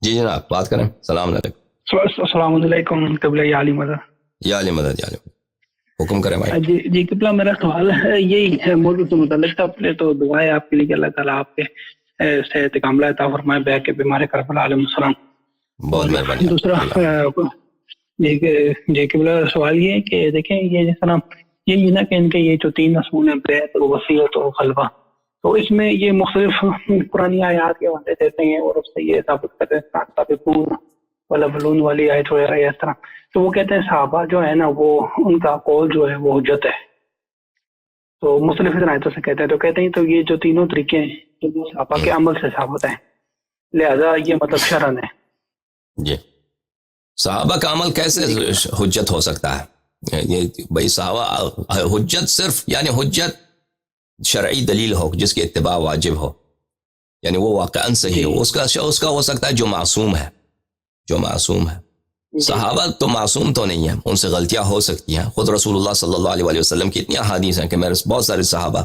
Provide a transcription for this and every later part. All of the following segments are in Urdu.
جی جناب بات کریں. السلام علیکم. السلام علیکم قبلہ یا علی مدد. یا علی مدد یا علی مدد. حکم کریں بھائی. جی قبلہ میرا سوال ہے یہی ہے موضوع سے متعلق تھا. پہلے تو دعائیں آپ کے لیے کہ اللہ تعالیٰ آپ کے صحت کاملہ عطا فرمائے بہ کے بیمار کربلا علیہ السلام. بہت مہربانی. دوسرا جی قبلہ سوال یہ ہے کہ دیکھیں یہ جس طرح یہ نا کہ ان کے یہ جو 3 اصول ہیں بیعت و وصیت و خلوہ، تو اس میں یہ مختلف پرانی آیات کے حوالے دیتے ہیں اور اس سے یہ ثابت کرتے ہیں سابقون والاولون والی آیت وغیرہ اس طرح. تو وہ کہتے ہیں صحابہ جو ہے نا وہ ان کا قول جو ہے وہ حجت ہے. تو مختلف آیتوں سے کہتے ہیں تو کہتے ہیں تو یہ جو تینوں طریقے ہیں جو صحابہ کے عمل سے ثابت ہیں لہذا یہ مطلب شرعن ہے. جی صحابہ کا عمل کیسے حجت ہو سکتا ہے؟ یہ بھائی صحابہ حجت صرف یعنی حجت شرعی دلیل ہو جس کی اتباع واجب ہو، یعنی وہ واقعاً صحیح ہو، اس کا ہو سکتا ہے جو معصوم ہے. صحابہ تو معصوم تو نہیں ہیں، ان سے غلطیاں ہو سکتی ہیں. خود رسول اللہ صلی اللہ علیہ وسلم کی اتنی احادیث ہیں کہ میرے بہت سارے صحابہ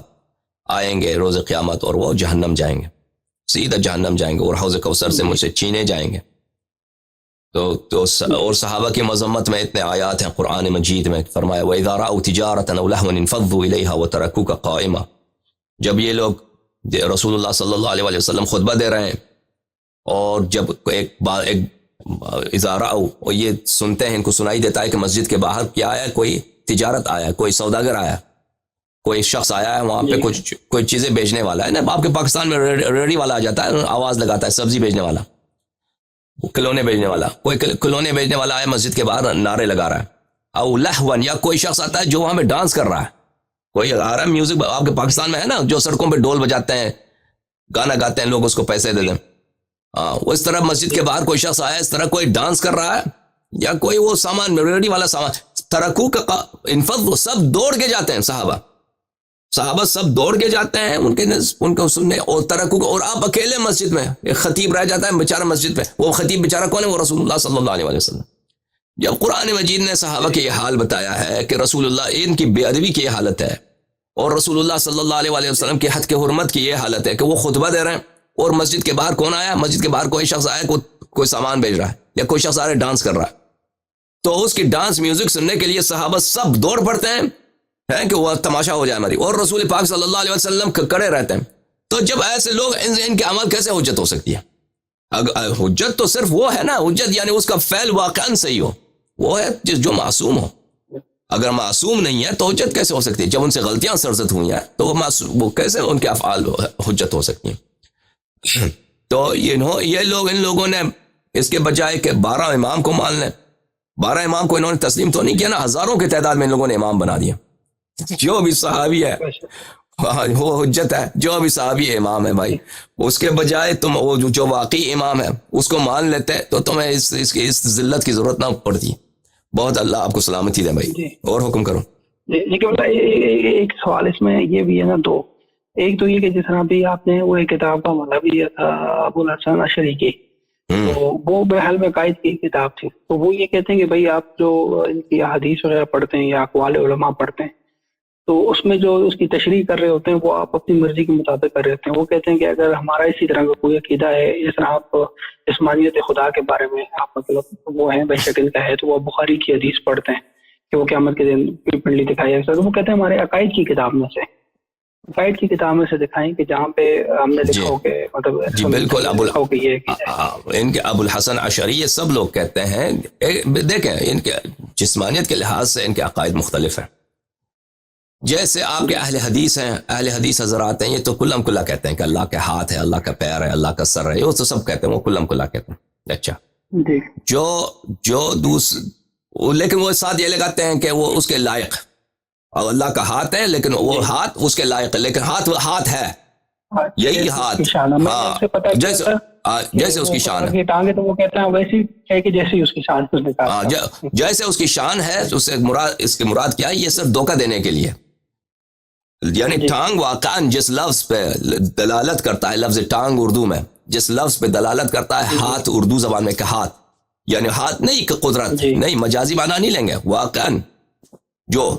آئیں گے روز قیامت اور وہ جہنم جائیں گے، سیدھا جہنم جائیں گے اور حوض کوثر سے مجھ سے چھینے جائیں گے. تو اور صحابہ کی مذمت میں اتنے آیات ہیں قرآن مجید میں. فرمایا وَإِذَا رَأَوْا تِجَارَةً أَوْ لَهْوًا انفضوا إِلَيْهَا وَتَرَكُوكَ قَائِمًا. جب یہ لوگ رسول اللہ صلی اللہ علیہ وسلم خطبہ دے رہے ہیں اور جب ایک اذا رأوا اور یہ سنتے ہیں، ان کو سنائی دیتا ہے کہ مسجد کے باہر کیا آیا، کوئی تجارت آیا، کوئی سوداگر آیا، کوئی شخص آیا ہے وہاں پہ کوئی چیزیں بیچنے والا ہے نا. آپ کے پاکستان میں ریڑھی والا آ جاتا ہے، آواز لگاتا ہے، سبزی بیچنے والا، کھلونے بیچنے والا، کوئی کھلونے بیچنے والا آیا مسجد کے باہر نعرے لگا رہا ہے. او لہون، یا کوئی شخص آتا ہے جو وہاں پہ ڈانس کر رہا ہے، کوئی آ رہا ہے میوزک. آپ کے پاکستان میں ہے نا جو سڑکوں پہ ڈول بجاتے ہیں، گانا گاتے ہیں، لوگ اس کو پیسے دے دیں. وہ اس طرح مسجد کے باہر کوئی شخص آیا اس طرح کوئی ڈانس کر رہا ہے یا کوئی وہ سامان ریڑھی والا سامان، ترکو کا انفض، سب دوڑ کے جاتے ہیں. صحابہ سب دوڑ کے جاتے ہیں ان کو سننے، اور ترکو، اور آپ اکیلے مسجد میں، ایک خطیب رہ جاتا ہے بیچارہ مسجد میں. وہ خطیب بیچارہ کون ہے؟ وہ رسول اللہ صلی اللہ علیہ وسلم. جب قرآن مجید نے صحابہ کے یہ حال بتایا ہے کہ رسول اللہ ان کی بے ادبی کی یہ حالت ہے اور رسول اللہ صلی اللہ علیہ وسلم کی حد کے حرمت کی یہ حالت ہے کہ وہ خطبہ دے رہے ہیں اور مسجد کے باہر کون آیا؟ مسجد کے باہر کوئی شخص آیا، کوئی سامان بیچ رہا ہے یا کوئی شخص آ رہا ہے ڈانس کر رہا ہے. تو اس کی ڈانس میوزک سننے کے لیے صحابہ سب دوڑ پڑتے ہیں کہ وہ تماشا ہو جائے ہماری، اور رسول پاک صلی اللہ علیہ وسلم کڑے رہتے ہیں. تو جب ایسے لوگ ان کے عمل کیسے حجت ہو سکتی ہے؟ حجت تو صرف وہ ہے نا، حجت یعنی اس کا فعل واقعاً صحیح ہو، وہ ہے جو معصوم ہو. اگر معصوم نہیں ہے تو حجت کیسے ہو سکتی ہے؟ جب ان سے غلطیاں سرزد ہوئی ہیں تو وہ کیسے ان کے افعال حجت ہو سکتی ہیں؟ تو یہ لوگ، ان لوگوں نے اس کے بجائے کہ 12 امام کو مان لیں، 12 امام کو انہوں نے تسلیم تو نہیں کیا نا، ہزاروں کی تعداد میں ان لوگوں نے امام بنا دیا. جو بھی صحابی ہے وہ حجت ہے، جو بھی صحابی امام ہے بھائی. اس کے بجائے تم وہ جو واقعی امام ہے اس کو مان لیتے تو تمہیں اس ذلت کی ضرورت نہ پڑتی. بہت اللہ آپ کو سلامتی دے بھائی. اور حکم کرو. لیکن ایک سوال اس میں یہ بھی ہے نا، دو. ایک تو یہ کہ جس طرح بھی آپ نے وہ ایک کتاب کا مطلب دیا تھا ابو الحسن اشعری کی، تو وہ بحال میں قائد کی کتاب تھی. تو وہ یہ کہتے ہیں کہ بھائی آپ جو ان کی حدیث وغیرہ پڑھتے ہیں یا اقوال علماء پڑھتے ہیں تو اس میں جو اس کی تشریح کر رہے ہوتے ہیں وہ آپ اپنی مرضی کے مطابق کر رہے ہوتے ہیں. وہ کہتے ہیں کہ اگر ہمارا اسی طرح کا کوئی عقیدہ ہے، جس طرح آپ جسمانیت خدا کے بارے میں آپ مطلب وہ ہیں بے شک ان کا ہے، تو وہ بخاری کی حدیث پڑھتے ہیں کہ وہ قیامت کے دن پنڈلی دکھائی ہے. تو وہ کہتے ہیں ہمارے عقائد کی کتاب میں سے، عقائد کی کتاب میں سے دکھائیں کہ جہاں پہ ہم نے لکھا ہو کہ مطلب جی بالکل ان کے ابو الحسن اشعری یہ سب لوگ کہتے ہیں. دیکھیں ان کے جسمانیت کے لحاظ سے ان کے عقائد مختلف ہیں. جیسے آپ کے اہل حدیث ہیں، اہل حدیث حضرات ہیں، یہ تو کلم کلا کہتے ہیں کہ اللہ کے ہاتھ ہے، اللہ کا پیر ہے، اللہ کا سر ہے، وہ تو سب کہتے ہیں، وہ کلم کلا کہتے ہیں. اچھا جو لیکن وہ ساتھ یہ لگاتے ہیں کہ وہ اس کے لائق، اور اللہ کا ہاتھ ہے لیکن وہ ہاتھ اس کے لائق ہے، لیکن ہاتھ ہے، یہی ہاتھ، جیسے اس کی شان ہے، تو وہ کہتا ہے ویسی ہے کہ جیسے اس کی شان جیسے اس کی شان ہے. اس کی مراد کیا ہے؟ یہ صرف دھوکہ دینے کے لیے، یعنی ٹانگ واقعاً جس لفظ پہ دلالت کرتا ہے، لفظ ٹانگ اردو میں جس لفظ پہ دلالت کرتا ہے، ہاتھ اردو زبان میں کہ ہاتھ، یعنی ہاتھ نہیں کہ قدرت نہیں، مجازی معنی نہیں لیں گے. واقعاً جو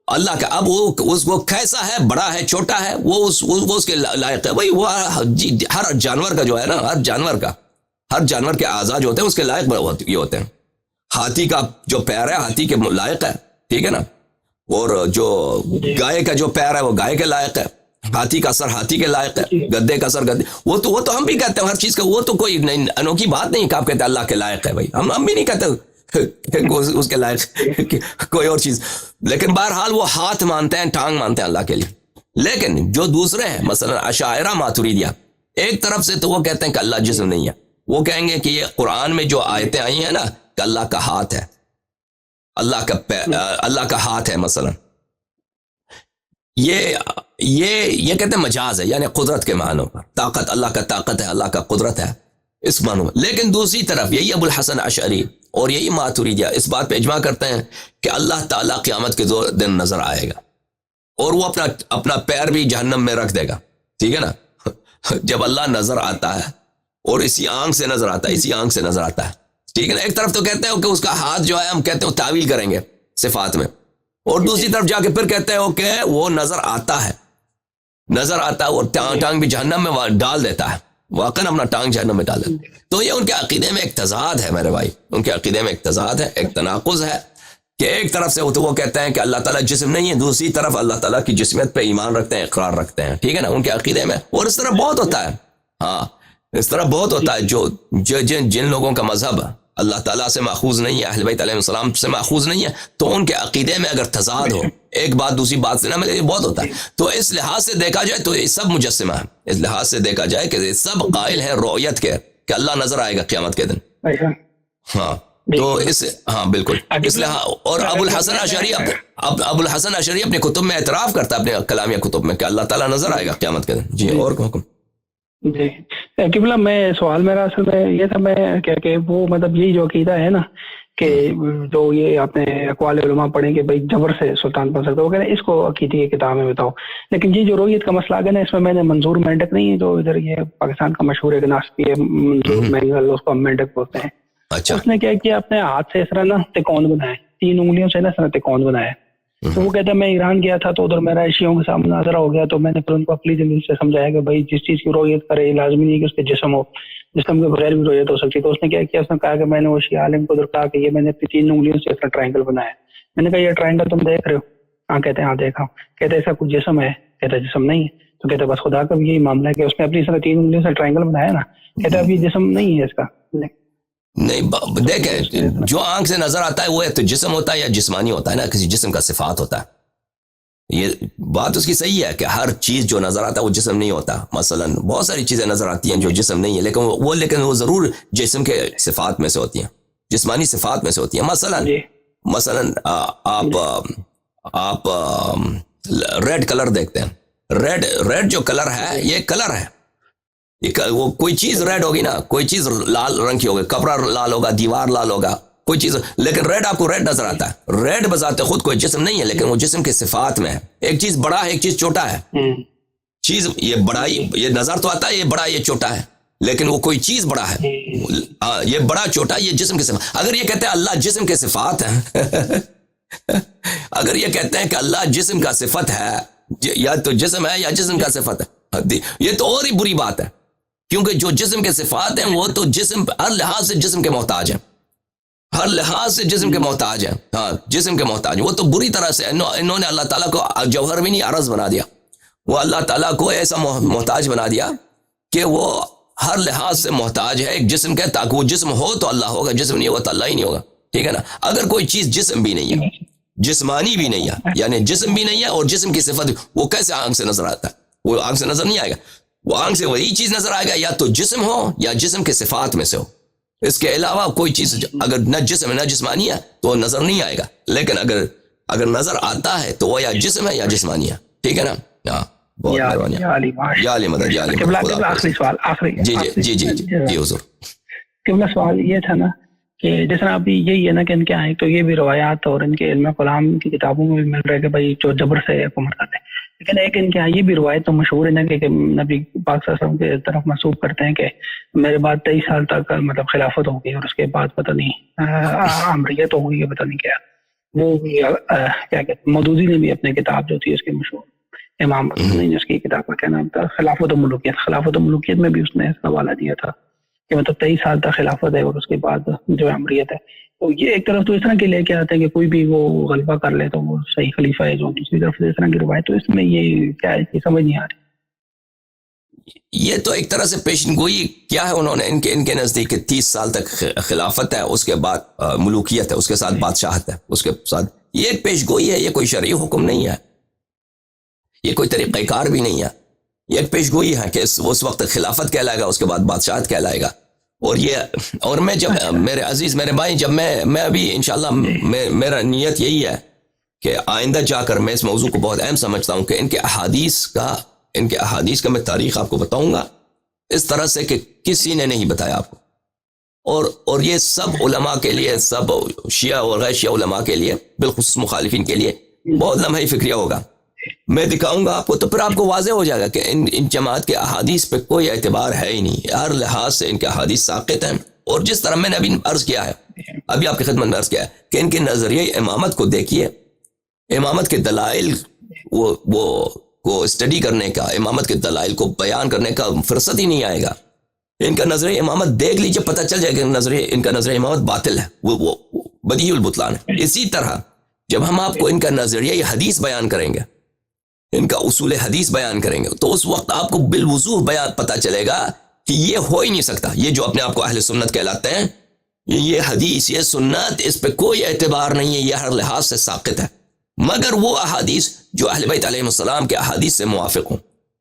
اللہ کا، اب وہ کیسا ہے، بڑا ہے چھوٹا ہے، وہ اس کے لائق ہے. وہی وہ ہر جانور کا جو ہے نا، ہر جانور کا ہر جانور کے اعضاء جو ہوتے ہیں اس کے لائق یہ ہوتے ہیں. ہاتھی کا جو پیر ہے ہاتھی کے لائق ہے, ٹھیک ہے نا, اور جو گائے کا جو پیر ہے وہ گائے کے لائق ہے, ہاتھی کا سر ہاتھی کے لائق ہے, گدے کا سر گدے, وہ تو ہم بھی کہتے ہیں ہر چیز کا, وہ تو کوئی انوکھی بات نہیں کہ آپ کہتے ہیں اللہ کے لائق ہے. بھائی ہم بھی نہیں کہتے اس کے لائق کوئی اور چیز, لیکن بہرحال وہ ہاتھ مانتے ہیں, ٹانگ مانتے ہیں اللہ کے لیے. لیکن جو دوسرے ہیں مثلا اشاعرہ ماتریدیہ, ایک طرف سے تو وہ کہتے ہیں کہ اللہ جسم نہیں ہے, وہ کہیں گے کہ یہ قرآن میں جو آیتیں آئی ہیں نا کہ اللہ کا ہاتھ ہے, اللہ کا ہاتھ ہے مثلا, یہ کہتے ہیں مجاز ہے, یعنی قدرت کے معنوں پر, طاقت, اللہ کا طاقت ہے, اللہ کا قدرت ہے اس معنوں میں. لیکن دوسری طرف یہی ابو الحسن اشعری اور یہی ماتریدیہ اس بات پہ اجماع کرتے ہیں کہ اللہ تعالیٰ قیامت کے دن نظر آئے گا, اور وہ اپنا پیر بھی جہنم میں رکھ دے گا, ٹھیک ہے نا. جب اللہ نظر آتا ہے اور اسی آنکھ سے نظر آتا ہے, اسی آنکھ سے نظر آتا ہے, ٹھیک ہے نا. ایک طرف تو کہتے ہیں کہ اس کا ہاتھ جو ہے ہم کہتے ہیں تعویل کریں گے صفات میں, اور دوسری طرف جا کے پھر کہتے ہیں کہ وہ نظر آتا ہے اور ٹانگ بھی جہنم میں ڈال دیتا ہے, واقعا اپنا ٹانگ جہنم میں ڈال دیتا ہے. تو یہ ان کے عقیدے میں ایک تضاد ہے میرے بھائی, ان کے عقیدے میں ایک تضاد ہے, ایک تناقض ہے کہ ایک طرف سے وہ کہتے ہیں کہ اللہ تعالیٰ جسم نہیں ہے, دوسری طرف اللہ تعالیٰ کی جسمیت پہ ایمان رکھتے ہیں, اقرار رکھتے ہیں, ٹھیک ہے نا, ان کے عقیدے میں. اور اس طرح بہت ہوتا ہے, ہاں اس طرح بہت ہوتا ہے جو جن لوگوں کا مذہب اللہ تعالیٰ سے ماخوذ نہیں ہے, اہل بیت علیہ السلام سے ماخوذ نہیں ہے, تو ان کے عقیدے میں اگر تضاد ہو, ایک بات دوسری بات سے نہ ملے, بہت ہوتا ہے. تو اس لحاظ سے دیکھا جائے تو یہ سب مجسمہ ہے, اس لحاظ سے دیکھا جائے کہ یہ سب قائل ہیں رؤیت کے, کہ اللہ نظر آئے گا قیامت کے دن. ہاں تو اس, ہاں بالکل اس لحاظ. اور ابو الحسن اشعری اپنے کتب میں اعتراف کرتا ہے, اپنے کلامیہ کتب میں, کہ اللہ تعالیٰ نظر آئے گا قیامت کے دن. جی اور حکم. جی قبلہ, میں سوال میرا اصل میں یہ تھا, میں کہ وہ مطلب یہی جو عقیدہ ہے نا کہ جو یہ آپ نے اقوال علماء پڑھیں کہ بھائی جبر سے سلطان بن سکتا ہے, وہ کہہ رہے ہیں اس کو عقیدے کی کتاب میں بتاؤ. لیکن یہ جو رویت کا مسئلہ ہے نا, اس میں میں نے منظور مینڈک نہیں ہے جو ادھر یہ پاکستان کا مشہور ایک ناسپی ہے, منظور مینگل, اس کو ہم مینڈک بولتے ہیں. اچھا, اس نے کیا کیا, اپنے ہاتھ سے اس طرح نا تکون بنائے, 3 انگلیوں سے نا اس طرح تکون بنایا. تو وہ کہتا ہے میں ایران گیا تھا تو ادھر میرا شیعوں کے سامنے مناظرہ ہو گیا, تو میں نے پھر ان کو عقلی دلیل سے سمجھایا کہ بھائی جس چیز کی رویت کرے لازمی نہیں کہ اس کے جسم ہو, جسم کے بغیر بھی رویت ہو سکتی. تو اس نے کیا کیا, اس نے کہا کہ میں نے وہ شیعہ عالم کو ادھر کہا کہ یہ میں نے اپنی 3 انگلیوں سے ایسا ٹرائنگل بنایا. میں نے کہا یہ ٹرائنگل تم دیکھ رہے ہو؟ ہاں. کہتے ہیں ہاں دیکھا. کہتے ایسا کچھ جسم ہے؟ کہتا جسم نہیں ہے. تو کہتے بس خدا کا بھی یہی معاملہ ہے کہ اس نے اپنی 3 انگلیوں سے ٹرائنگل بنایا نا, کہتا اب یہ جسم نہیں ہے اس کا. نہیں دیکھیں, جو آنکھ سے نظر آتا ہے وہ تو جسم ہوتا ہے یا جسمانی ہوتا ہے نا, کسی جسم کا صفات ہوتا ہے. یہ بات اس کی صحیح ہے کہ ہر چیز جو نظر آتا ہے وہ جسم نہیں ہوتا. مثلا بہت ساری چیزیں نظر آتی ہیں جو جسم نہیں ہے, لیکن وہ ضرور جسم کے صفات میں سے ہوتی ہیں, جسمانی صفات میں سے ہوتی ہیں. مثلا آپ ریڈ کلر دیکھتے ہیں, ریڈ جو کلر ہے یہ کلر ہے, وہ کوئی چیز ریڈ ہوگی نا, کوئی چیز لال رنگ کی ہوگی, کپڑا لال ہوگا, دیوار لال ہوگا, کوئی چیز, لیکن ریڈ آپ کو ریڈ نظر آتا ہے. ریڈ بذات خود کوئی جسم نہیں ہے, لیکن وہ جسم کے صفات میں ہے. ایک چیز بڑا ہے, ایک چیز چھوٹا ہے. چیز یہ بڑائی, یہ نظر تو آتا ہے یہ بڑا یہ چھوٹا ہے, لیکن وہ کوئی چیز بڑا ہے. یہ بڑا چھوٹا یہ جسم کے صفات. اگر یہ کہتے ہیں اللہ جسم کے صفات ہیں اگر یہ کہتے ہیں کہ اللہ جسم کا صفت ہے, یا تو جسم ہے یا جسم کا صفت ہے, یہ تو اور ہی بری بات ہے, کیونکہ جو جسم کے صفات ہیں وہ تو جسم ہر لحاظ سے جسم کے محتاج ہیں, ہر لحاظ سے جسم کے محتاج ہیں. ہاں جسم کے محتاج, وہ تو بری طرح سے انہوں نے اللہ تعالیٰ کو جوہر بھی نہیں عرض بنا دیا, وہ اللہ تعالیٰ کو ایسا محتاج بنا دیا کہ وہ ہر لحاظ سے محتاج ہے ایک جسم کے, تاکہ وہ جسم ہو تو اللہ ہوگا, جسم نہیں ہوگا تو اللہ ہی نہیں ہوگا. ٹھیک ہے نا. اگر کوئی چیز جسم بھی نہیں ہے, جسمانی بھی نہیں ہے, یعنی جسم بھی نہیں ہے اور جسم کی صفت, وہ کیسے آنکھ سے نظر آتا ہے؟ وہ آنکھ سے نظر نہیں آئے گا. وہ آنکھ سے وہی چیز نظر آئے گا یا تو جسم ہو یا جسم کے صفات میں سے ہو, اس کے علاوہ کوئی چیز اگر نہ جسم ہے نہ جسمانی ہے تو نظر نہیں آئے گا. لیکن اگر نظر آتا ہے تو وہ یا جسم ہے یا جسمانی ہے. ٹھیک ہے نا. ہاں بہت مہربانی. یا علی مدد, یا علی مدد. آخری سوال, جی حضور. قبلہ سوال یہ تھا نا کہ جس طرح ابھی یہی ہے نا کہ ان کے آئے تو یہ بھی روایات اور ان کے علم کلام کی کتابوں میں بھی مل رہا ہے کہ بھائی جو جبر سے حکومت کرتے ہیں. لیکن ایک ان کے یہ بھی روایت تو مشہور ہے نا کہ نبی پاک صلی اللہ علیہ وسلم کے طرف منسوب کرتے ہیں کہ میرے بعد 23 سال تک مطلب خلافت ہوگی اور اس کے بعد پتہ نہیں امریت ہوگی, پتہ نہیں کیا. وہ کیا کہتے ہیں, مودودی نے بھی اپنے کتاب جو تھی اس کے مشہور امام نے اس کی کتاب کا کیا نام تھا, خلافت و ملوکیت, خلافت و ملوکیت میں بھی اس نے حوالہ دیا تھا کہ مطلب 23 سال تک خلافت ہے اور اس کے بعد جو امریت ہے. تو یہ ایک طرف تو اس طرح کے لے کے آتے ہیں کہ کوئی بھی وہ غلبہ کر لے تو وہ صحیح خلیفہ ہے, جو دوسری طرف سے اس طرح کی روایت, تو اس میں یہ کیا ہے کہ سمجھ نہیں آ رہی. یہ تو ایک طرح سے پیشن گوئی کیا ہے انہوں نے ان کے نزدیک 30 سال تک خلافت ہے, اس کے بعد ملوکیت ہے, اس کے ساتھ بادشاہت ہے, اس کے ساتھ یہ ایک پیش گوئی ہے, یہ کوئی شرعی حکم نہیں ہے, یہ کوئی طریقہ کار بھی نہیں ہے, یہ ایک پیش گوئی ہے کہ اس وقت خلافت کہلائے گا, اس کے بعد بادشاہت کہلائے گا. اور میں جب میرے عزیز میرے بھائی, جب میں ابھی انشاءاللہ میرا نیت یہی ہے کہ آئندہ جا کر میں اس موضوع کو بہت اہم سمجھتا ہوں کہ ان کے احادیث کا میں تاریخ آپ کو بتاؤں گا اس طرح سے کہ کسی نے نہیں بتایا آپ کو, اور یہ سب علماء کے لیے, سب شیعہ اور غیر شیعہ علماء کے لیے, بالخصوص مخالفین کے لیے بہت لمحہ فکریہ ہوگا. میں دکھاؤں گا آپ کو تو پھر آپ کو واضح ہو جائے گا کہ ان جماعت کے احادیث پہ کوئی اعتبار ہے ہی نہیں, ہر لحاظ سے ان کے احادیث ساقط ہیں. اور جس طرح میں نے ابھی عرض کیا ہے, ابھی آپ کی خدمت میں عرض کیا ہے کہ ان کے نظریہ امامت کو دیکھیے, امامت کے دلائل کو اسٹڈی کرنے کا, امامت کے دلائل کو بیان کرنے کا فرصت ہی نہیں آئے گا. ان کا نظریہ امامت دیکھ لیجئے, پتہ چل جائے گا ان کا نظریہ امامت باطل ہے, وہ بدیع البطلان ہے. اسی طرح جب ہم آپ کو ان کا نظریہ حدیث بیان کریں گے, ان کا اصول حدیث بیان کریں گے, تو اس وقت آپ کو بالوضوح بیان پتہ چلے گا کہ یہ ہو ہی نہیں سکتا. یہ جو اپنے آپ کو اہل سنت کہلاتے ہیں, یہ حدیث, یہ سنت, اس پہ کوئی اعتبار نہیں ہے, یہ ہر لحاظ سے ساقط ہے, مگر وہ احادیث جو اہل بیت علیہ السلام کے احادیث سے موافق ہوں,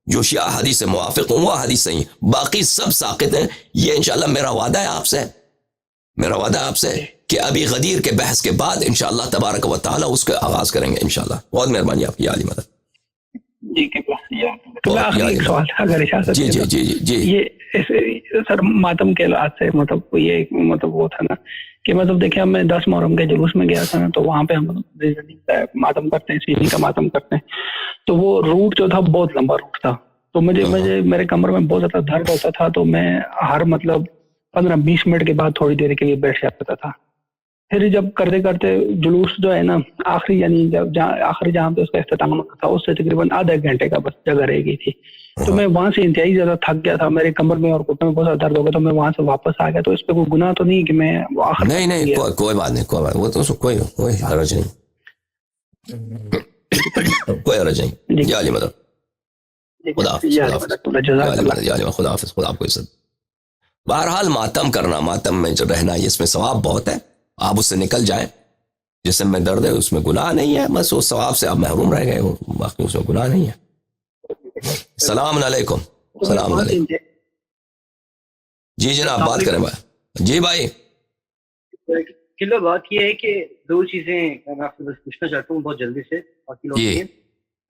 جو شیعہ احادیث سے موافق ہوں, وہ احادیث صحیح ہیں, باقی سب ساقط ہیں. یہ انشاءاللہ میرا وعدہ ہے آپ سے کہ ابھی غدیر کے بحث کے بعد انشاءاللہ تبارک و تعالی اس کا آغاز کریں گے انشاءاللہ. بہت مہربانی آپ کی عالی مدد. جی آخری ایک سوال اگر اجازت ہے. جی یہ سر ماتم کے لحاظ سے مطلب یہ مطلب وہ تھا نا کہ مطلب دیکھیں میں 10 محرم کے جلوس میں گیا تھا نا, تو وہاں پہ ہم ماتم کرتے ہیں, سیدھی کا ماتم کرتے ہیں, تو وہ روٹ جو تھا بہت لمبا روٹ تھا, تو مجھے میرے کمر میں بہت زیادہ درد ہوتا تھا, تو میں ہر مطلب 15-20 منٹ کے بعد تھوڑی دیر کے لیے بیٹھ جاتا تھا. پھر جب کرتے کرتے جلوس جو ہے نا آخری, یعنی جب آخری جہاں پہ اس کا اختتام تھا, اس سے تقریباً آدھا ایک گھنٹے کا بس جگہ رہ گئی تھی, تو میں وہاں سے انتہائی زیادہ تھک گیا تھا, میرے کمر میں اور گھٹنے میں بہت زیادہ درد ہو گیا, تو میں وہاں سے واپس آ گیا. تو اس پہ کوئی گناہ تو نہیں کہ میں نہیں کوئی بات نہیں, وہ تو کوئی حرج نہیں, کوئی حرج نہیں. جی علی مدد, خدا حافظ, خدا آپ کو عزت. بہرحال ماتم کرنا, ماتم میں جو رہنا, اس میں ثواب بہت ہے, آپ اس سے نکل جائیں. جسم میں درد ہے اس میں گناہ نہیں ہے, بس اس ثواب سے آپ محروم رہ گئے ہو, باقی اس میں گناہ نہیں ہے. السلام علیکم. السلام علیکم. جی جناب بات کریں بھائی. جی بھائی چلو بات یہ ہے کہ 2 چیزیں میں آپ سے بس پوچھنا چاہتا ہوں بہت جلدی سے.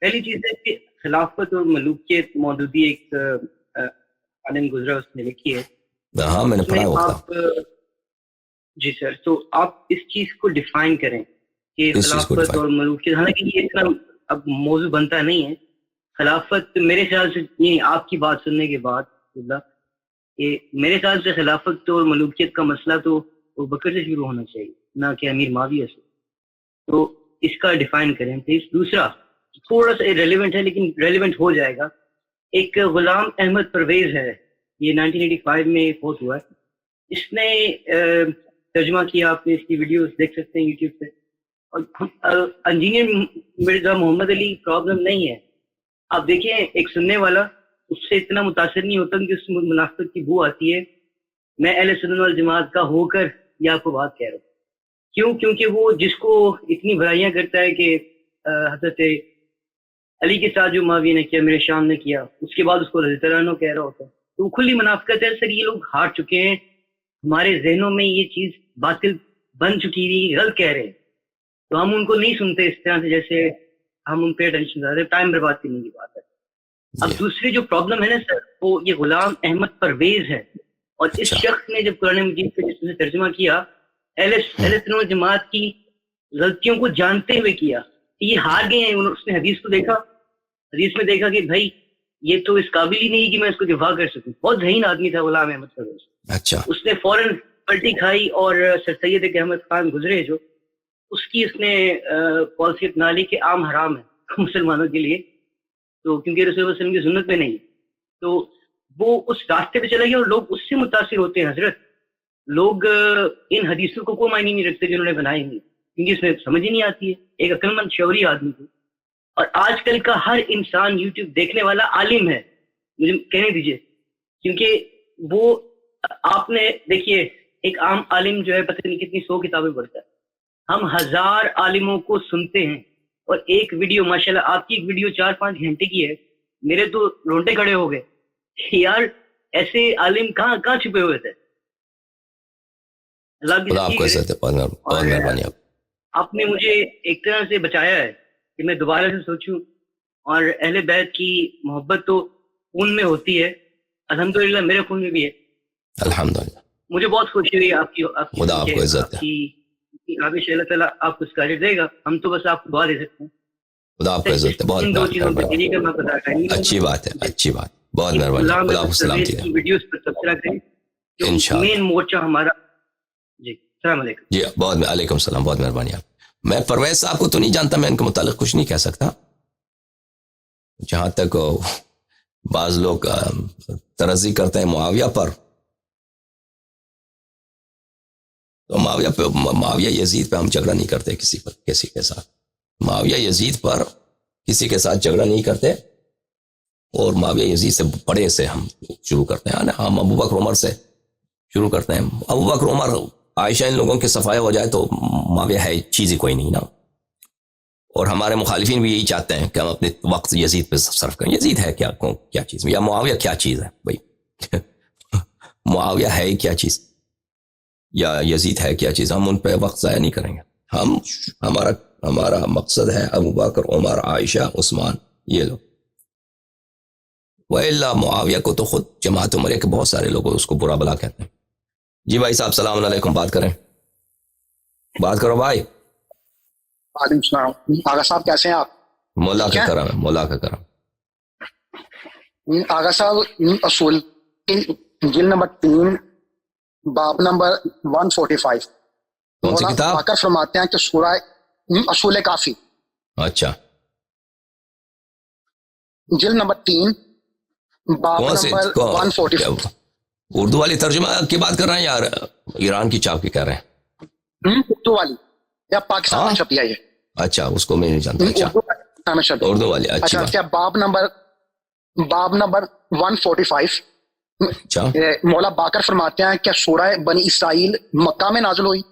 پہلی چیز ہے کہ خلافت اور ملوکیت مودودی ایک عالم گزرا, اس نے لکھی ہے. ہاں میں نے پڑھا ہوتا. جی سر, تو آپ اس چیز کو ڈیفائن کریں کہ خلافت اور ملوکیت, حالانکہ یہ اتنا اب موضوع بنتا نہیں ہے. خلافت میرے خیال سے نہیں, آپ کی بات سننے کے بعد کہ میرے خیال سے خلافت اور ملوکیت کا مسئلہ تو ابو بکر سے شروع ہونا چاہیے, نہ کہ امیر معاویہ سے. تو اس کا ڈیفائن کریں پلیز. دوسرا تھوڑا سا ریلیونٹ ہے لیکن ریلیونٹ ہو جائے گا. ایک غلام احمد پرویز ہے, یہ 1985 میں فوت ہوا ہے. اس نے ترجمہ کیا, آپ نے اس کی ویڈیوز دیکھ سکتے ہیں یوٹیوب پہ. اور انجینئر مرزا محمد علی پرابلم نہیں ہے. آپ دیکھیں ایک سننے والا اس سے اتنا متاثر نہیں ہوتا کہ اس میں منافقت کی بو آتی ہے. میں اہل سنت والجماعت کا ہو کر یہ آپ کو بات کہہ رہا ہوں. کیوں؟ کیونکہ وہ جس کو اتنی برائیاں کرتا ہے کہ حضرت علی کے ساتھ جو معاویہ نے کیا, میرے شام نے کیا, اس کے بعد اس کو رضی اللہ عنہ کہہ رہا ہوتا ہے, تو وہ کھلی منافقت ہے. سر یہ لوگ ہار چکے ہیں, ہمارے ذہنوں میں یہ چیز باطل بن چکی ہوئی, غلط کہہ رہے ہیں, تو ہم ان کو نہیں سنتے اس طرح سے جیسے ہم ان پہ ٹینشن زیادہ, ٹائم برباد کرنے کی بات ہے. اب دوسری جو پرابلم ہے نا سر, وہ یہ غلام احمد پرویز ہے. اور اس شخص نے جب قرآن مجید کا جس نے ترجمہ کیا, اہل سنت جماعت کی غلطیوں کو جانتے ہوئے کیا, یہ ہار گئے ہیں. اس نے حدیث کو دیکھا, حدیث میں دیکھا کہ بھائی یہ تو اس قابل ہی نہیں کہ میں اس کو دفاع کر سکوں. بہت ذہین آدمی تھا غلام احمد پرویز. اچھا, اس نے فوراً پلٹی کھائی اور سر سید احمد خان گزرے جو, اس کی اس نے پالیسی اپنا لی کہ عام حرام ہے مسلمانوں کے لیے, تو کیونکہ رسول اللہ صلی اللہ علیہ وسلم کی سنت میں نہیں. تو وہ اس راستے پہ چلے گئے اور لوگ اس سے متاثر ہوتے ہیں. حضرت لوگ ان حدیثوں کو کوئی معنی نہیں رکھتے جنہوں نے بنائی ہیں, کیونکہ اس میں سمجھ ہی نہیں آتی ہے ایک عقل مند شعوری آدمی کو. اور آج کل کا ہر انسان یوٹیوب دیکھنے والا عالم ہے, مجھے کہنے دیجئے, کیونکہ وہ آپ نے دیکھیے ایک عام عالم جو ہے پتہ نہیں کتنی 100 کتابیں پڑھتا ہے. ہم 1000 عالموں کو سنتے ہیں اور ایک ویڈیو, ماشاءاللہ آپ کی ایک ویڈیو 4-5 گھنٹے کی ہے, میرے تو رونٹے کھڑے ہو گئے یار. ایسے عالم کہاں چھپے ہوئے تھے. اللہ آپ کو آپ نے مجھے ایک طرح سے بچایا ہے کہ میں دوبارہ سے سوچوں, اور اہل بیت کی محبت تو خون میں ہوتی ہے, الحمدللہ میرے خون میں بھی ہے الحمدللہ. مجھے بہت خوشی ہوئی آپ کی خدا آپ کو عزت ہے, اللہ تعالیٰ آپ کو اس کا اجر دے گا. ہم تو بس آپ کو دعا دے سکتے ہیں. خدا آپ کو عزت ہے, بہت اچھی بات ہے, اچھی بات, بہت مہربانی. خدا آپ کو سلامتی دے. ویڈیوز پر سبسکرائب کریں, انشاءاللہ. مین مورچہ ہمارا. جی السلام علیکم. جی بہت, علیکم السلام, بہت مہربانی. آپ, میں پرویز صاحب کو تو نہیں جانتا, میں ان کے متعلق کچھ نہیں کہہ سکتا. جہاں تک بعض لوگ ترضی کرتے ہیں معاویہ پر, تو معاویہ یزید پہ ہم جھگڑا نہیں کرتے کسی کے ساتھ. معاویہ یزید پر کسی کے ساتھ جھگڑا نہیں کرتے, اور معاویہ یزید سے بڑے سے ہم شروع کرتے ہیں. ہم ابو بکر عمر سے شروع کرتے ہیں. ابو بکر عمر عائشہ ان لوگوں کے صفایا ہو جائے تو معاویہ ہے چیز ہی کوئی نہیں نا. اور ہمارے مخالفین بھی یہی چاہتے ہیں کہ ہم اپنے وقت یزید پہ صرف کریں. یزید ہے کیا چیز, یا معاویہ کیا چیز ہے بھائی معاویہ ہے کیا چیز, یا یزید ہے کیا چیز. ہم ان پہ وقت ضائع نہیں کریں گے. ہمارا مقصد ہے ابو بکر, عمر, عائشہ, عثمان, یہ لوگ. وَإِلَّا معاویہ کو تو خود جماعت عمریہ کے بہت سارے لوگ اس کو برا بلا کہتے ہیں. جی بھائی صاحب السلام علیکم, بات کریں, بات کرو بھائی. وعلیکم السلام. آغا صاحب کیسے ہیں آپ؟ مولا کا کرم ہے, مولا کا کرم. آغا صاحب اصول جلد نمبر 3 باب نمبر 145 کون سی کتاب؟ باقر فرماتے ہیں کہ سورہ اصول کافی, اچھا, جلد نمبر 3 باب نمبر 145. اردو والی ترجمہ کی بات کر رہے ہیں یا ایران کی چھاپ کی کہہ رہے ہیں؟ اردو والی یا پاکستان میں چھپی ہے یہ؟ اچھا, اس کو میں نہیں جانتا. اچھا اردو والی. اچھا کیا باب نمبر 145 اچھا, مولا باقر فرماتے ہیں کہ سورہ بنی اسرائیل مکہ میں نازل ہوئی.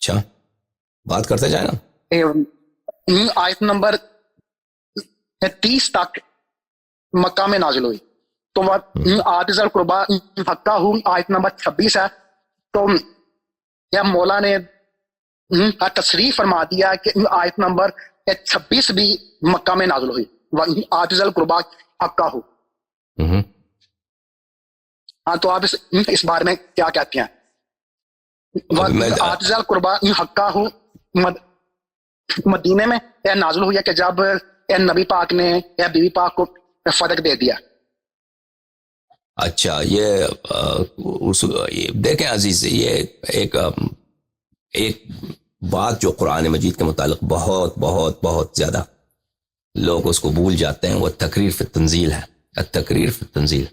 اچھا, بات کرتے جائیں نا. آیت نمبر 30 تک مکہ میں نازل ہوئی. تو آت ذل قربا حقہ ہوں آیت نمبر 26 ہے. تو یا مولا نے تصریح فرما دیا کہ آیت نمبر 26 بھی مکہ میں نازل ہوئی, آت ذل قربا حقہ ہوں. ہاں تو آپ اس بارے میں کیا کہتے ہیں؟ آت ذل قربا حقہ ہوں مدینے میں نازل ہوئی ہے کہ جب نبی پاک نے بیوی پاک کو صدق دے دیا. اچھا, یہ دیکھیں عزیز, یہ ایک بات جو قرآن مجید کے متعلق بہت بہت بہت زیادہ لوگ اس کو بھول جاتے ہیں, وہ تقریر فی التنزیل ہے. التقریر فی التنزیل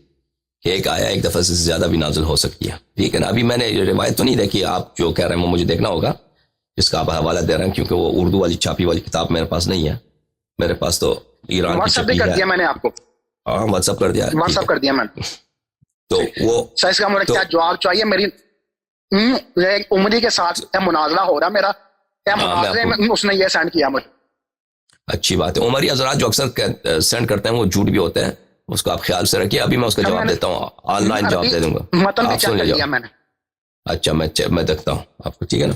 کہ ایک آیا ایک دفعہ سے زیادہ بھی نازل ہو سکتی ہے. ٹھیک ہے نا, ابھی میں نے روایت تو نہیں دیکھی, آپ جو کہہ رہے ہیں وہ مجھے دیکھنا ہوگا, جس کا آپ حوالہ دے رہے ہیں, کیونکہ وہ اردو والی چھاپی والی کتاب میرے پاس نہیں ہے. میرے پاس تو ایران کی چھپی ہے. کر دیا میں نے آپ کو. ہاں واٹس ایپ کر دیا, واٹس ایپ کر دیا میں نے. تو وہ اس کا مجھے کیا جواب چاہیے؟ میری عمری کے ساتھ مناظرہ ہو رہا میرا, مناظرے میں اس نے یہ سینڈ کیا مجھے. اچھی بات ہے. عمری حضرات جو اکثر سینڈ کرتے ہیں وہ جھوٹ بھی ہوتے ہیں, اس کو آپ خیال سے رکھیے. ابھی میں اس کا جواب دیتا ہوں, آن لائن جواب دے دوں گا, آپ سن لیجیے. اچھا میں دیکھتا ہوں آپ کو, ٹھیک ہے نا,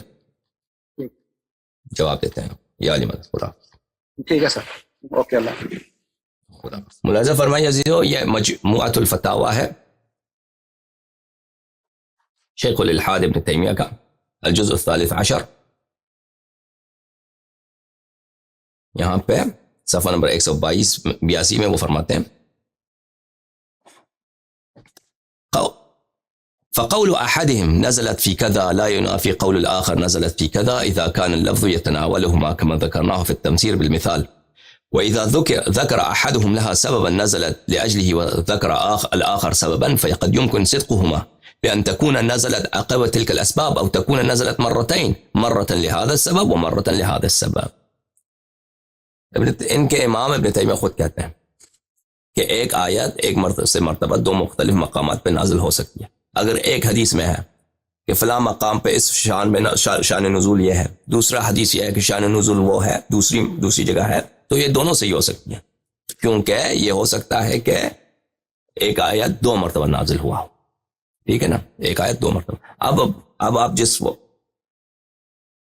جواب دیتے ہیں. یا علی مدد, خدا. ٹھیک ہے سر, اوکے, اللہ خدا. ملاحظہ فرمائیے عزیزو, یہ مجموعۃ الفتاوی ہے شیخ الالحاد ابن تیمیہ کا, الجزء 13. یہاں پہ صفحہ نمبر 182 میں وہ فرماتے ہیں, فقول أحدهم نزلت في كذا لا ينافي قول الآخر نزلت في كذا إذا كان اللفظ يتناولهما كما ذكرناه في التمثيل بالمثال وإذا ذكر أحدهم لها سببا نزلت لأجله وذكر الآخر سببا فقد يمكن صدقهما بأن تكون نزلت عقب تلك الأسباب أو تكون نزلت مرتين، مرة لهذا السبب ومرة لهذا السبب. ان کے امام ابن تیمیہ خود کہتے ہیں کہ ایک آیت ایک مرتبہ دو مختلف مقامات پہ نازل ہو سکتی ہے. اگر ایک حدیث میں ہے کہ فلاں مقام پہ اس شان میں شان نزول یہ ہے، دوسرا حدیث یہ ہے کہ شان نزول وہ ہے دوسری جگہ ہے، تو یہ دونوں صحیح ہو سکتی ہیں، کیونکہ یہ ہو سکتا ہے کہ ایک آیت دو مرتبہ نازل ہوا ہو. ٹھیک ہے نا، ایک آیت دو مرتبہ. اب آپ جس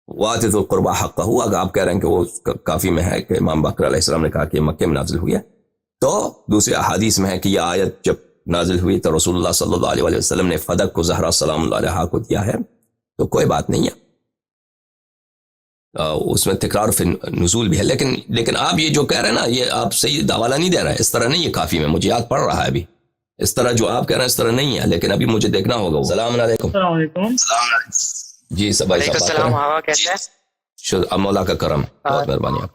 وَآتِ ذِی الْقُرْبَىٰ حَقَّهُ، اگر آپ کہہ رہے ہیں کہ وہ کافی میں ہے کہ امام باقر علیہ السلام نے کہا کہ مکے میں نازل ہوئی ہے، تو دوسری احادیث میں ہے کہ یہ آیت جب نازل ہوئی تو رسول اللہ صلی اللہ علیہ وسلم نے فدق کو زہرا سلام اللہ علیہا کو دیا ہے، تو کوئی بات نہیں ہے، اس میں تکرار فی نزول بھی ہے. لیکن آپ یہ جو کہہ رہے ہیں نا، یہ آپ صحیح حوالہ نہیں دے رہے ہیں، اس طرح نہیں ہے. کافی میں مجھے یاد پڑ رہا ہے ابھی، اس طرح جو آپ کہہ رہے ہیں اس طرح نہیں ہے، لیکن ابھی مجھے دیکھنا ہوگا. السلام علیکم. السلام علیکم. جی سب بھائی صاحب السلام. آغا کیسے ہیں؟ مولا کا کرم، بہت مہربانی آپ.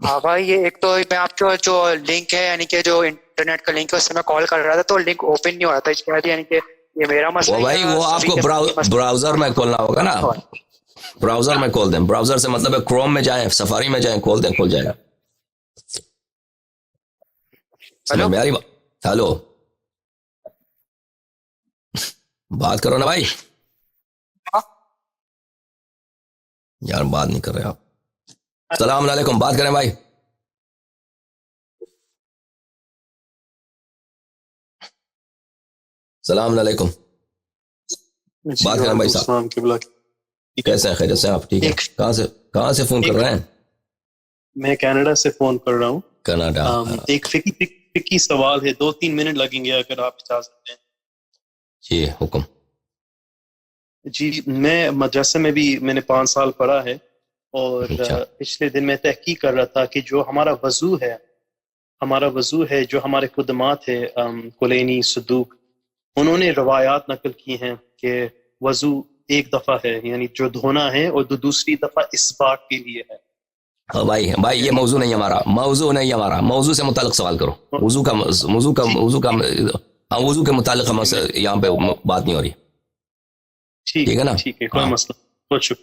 آغا یہ ایک تو میں آپ کو جو لنک ہے، یعنی کہ جو انٹرنیٹ کا لنک ہے، اس سے میں کال کر رہا تھا تو لنک اوپن نہیں ہو رہا تھا. اس کے بعد یعنی کہ یہ میرا مسئلہ ہے. بھائی وہ آپ کو براؤزر میں کھولنا ہوگا نا، براؤزر میں کھول دیں. براؤزر سے مطلب ہے کروم میں جائیں، سفاری میں جائیں، کھول دیں، کھل جائے گا. میری ہیلو بات کرو نا بھائی، یار بات نہیں کر رہے آپ. السلام علیکم، بات کریں بھائی. السلام علیکم، بات کریں بھائی صاحب. کیسے ہیں؟ خیریت سے آپ؟ ٹھیک ہے. کہاں سے فون کر رہے ہیں؟ میں کینیڈا سے فون کر رہا ہوں. کینیڈا. ایک فقی سوال ہے، 2-3 منٹ لگیں گے اگر آپ اجازت دیں. جی حکم. جی میں مدرسے میں بھی میں نے 5 سال پڑھا ہے، اور پچھلے دن میں تحقیق کر رہا تھا کہ جو ہمارا وضو ہے جو ہمارے قدمات ہے کلینی صدوق، انہوں نے روایات نقل کی ہیں کہ وضو ایک دفعہ ہے، یعنی جو دھونا ہے، اور دوسری دفعہ اس بات کے لیے ہے. بھائی یہ موضوع نہیں ہمارا، موضوع سے متعلق سوال کرو. وضو کے متعلق ہم یہاں پہ بات نہیں ہو رہی. ٹھیک ہے نا؟ ٹھیک ہے، کوئی مسئلہ. بہت شکریہ.